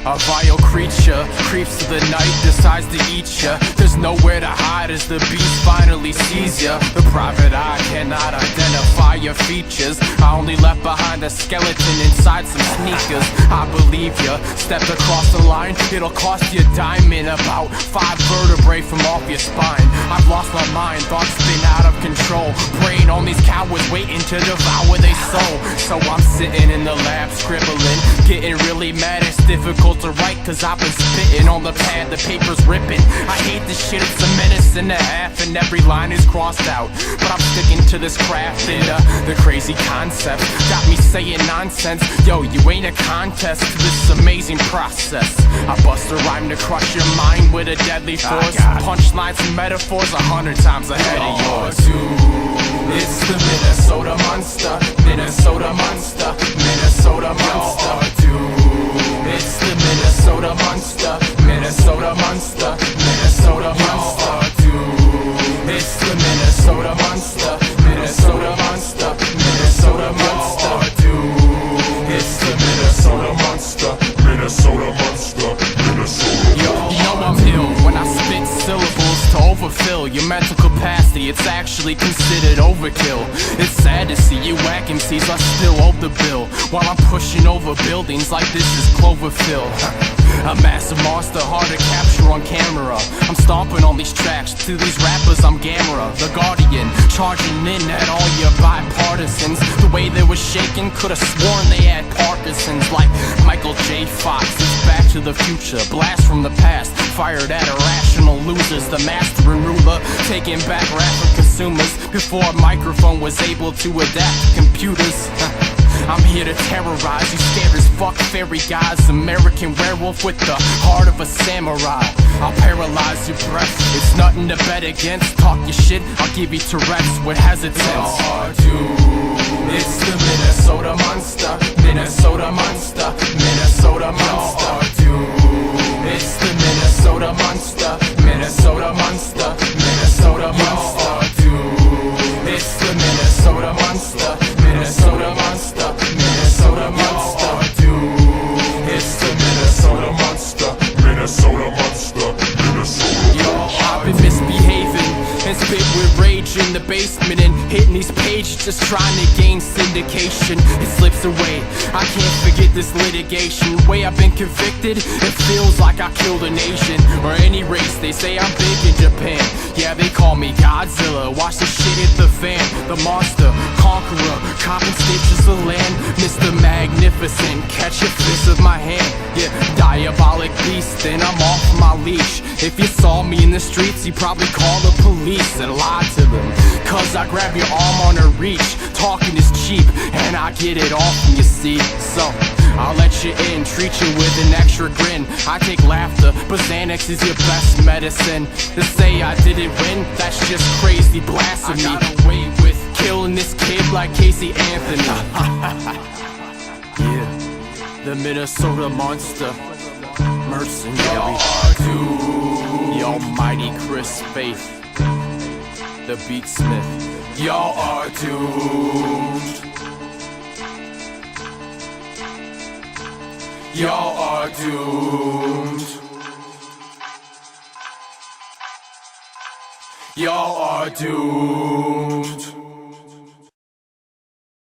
A vile creature creeps to the night, decides to eat ya. There's nowhere to hide as the beast finally sees ya. The private eye cannot identify your features. I only left behind a skeleton inside some sneakers. I believe ya, stepped across the line. It'll cost you a diamond, about 5 vertebrae from off your spine. I've lost my mind, thoughts spin out of control. Preying on these cowards waiting to devour their soul. So I'm sitting in the lab scribbling, getting really mad. It's difficult to write cause I've been spitting on the pad, the paper's ripping. I hate this shit, it's a menace and a half, and every line is crossed out. But I'm sticking to this craft, and the crazy concept got me saying nonsense. Yo, you ain't a contest to this amazing process. I bust a rhyme to crush your mind with a deadly force. Punchlines and metaphors 100 times ahead of yours. It's the Minnesota Monster, Minnesota Monster, Minnesota Monster. It's the Minnesota Monster, Minnesota Monster, Minnesota Monster. It's the Minnesota Monster, Minnesota Monster, Minnesota Monster. It's the Minnesota Monster, Minnesota Monster, Minnesota. Yo, I'm ill when I spit syllables to overfill your mental capacity. It's actually considered overkill. It's sad to see you whack MCs, I still owe the bill, while I'm pushing over buildings like this is Cloverfield. A massive monster, hard to capture on camera. I'm stomping on these tracks, to these rappers I'm Gamera, the Guardian, charging in at all your bipartisans. The way they were shaking, could've sworn they had Parkinson's. Like Michael J. Fox, it's Back to the Future, blast from the past, fired at irrational losers. The master and ruler, taking back rap from consumers before a microphone was able to adapt to computers. I'm here to terrorize you, scared as fuck fairy guys. American werewolf with the heart of a samurai. I'll paralyze your breath, it's nothing to bet against. Talk your shit, I'll give you Tourette's with hesitance. It's the Minnesota Monster, Minnesota Monster, Minnesota Monster. It's the Minnesota Monster, Minnesota Monster, Minnesota Monster. It's the Minnesota Monster, Minnesota Monster, Minnesota Monster. It's the Minnesota Monster, Minnesota Monster, Minnesota. Yo, I've been misbehaving and spit with rage in the basement and hitting these pages just trying to gain syndication. It slips away, I can't forget this litigation. The way I've been convicted, it feels like I killed a nation or any race. They say I'm big in Japan, yeah, they call me Godzilla. Watch the shit hit the fan, the monster, conqueror, copping stitches the land, Mr. Magnificent, catch a fist of my hand. Yeah, diabolic beast, then I'm off my leash. If you saw me in the streets, you probably call the police and lie to them, cause I grab your arm on a reach. Talking is cheap, and I get it off from you, see. So I'll let you in, treat you with an extra grin. I take laughter, but Xanax is your best medicine. To say I didn't win, that's just crazy blasphemy. I got away with killing this kid like Casey Anthony. Yeah, the Minnesota Monster, Mercenary, the almighty Chris Faeth, the Beatsmith. Y'all are doomed. Y'all are doomed. Y'all are doomed.